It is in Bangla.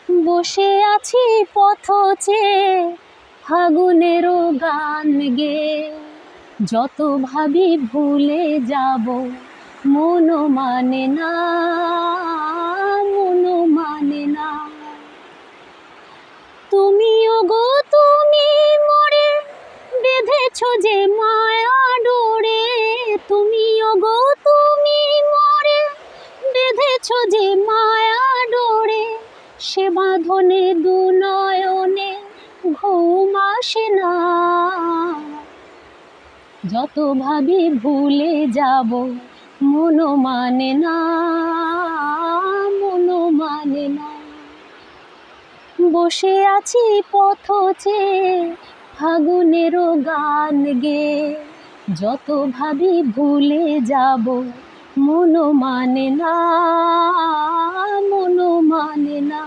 বসে আছি পথ চেয়ে ফাগুনেরও গান গেয়ে, যত ভাবি ভুলে যাব মন মানে না, মন মানে না। তুমিও গো তুমি মোরে বেঁধেছ যে মায়া ডোরে, তুমিও গো তুমি মোরে বেঁধেছ যে মায়া ডোরে, সে বাঁধনে দু নয়নে ঘুম আসে না। যত ভাবি ভুলে যাব মন মানে না, মন মানে না। বসে আছি পথ চেয়ে ফাগুনেরও গান গেয়ে, যত ভাবি ভুলে যাব মন মানে না, মন মানে না।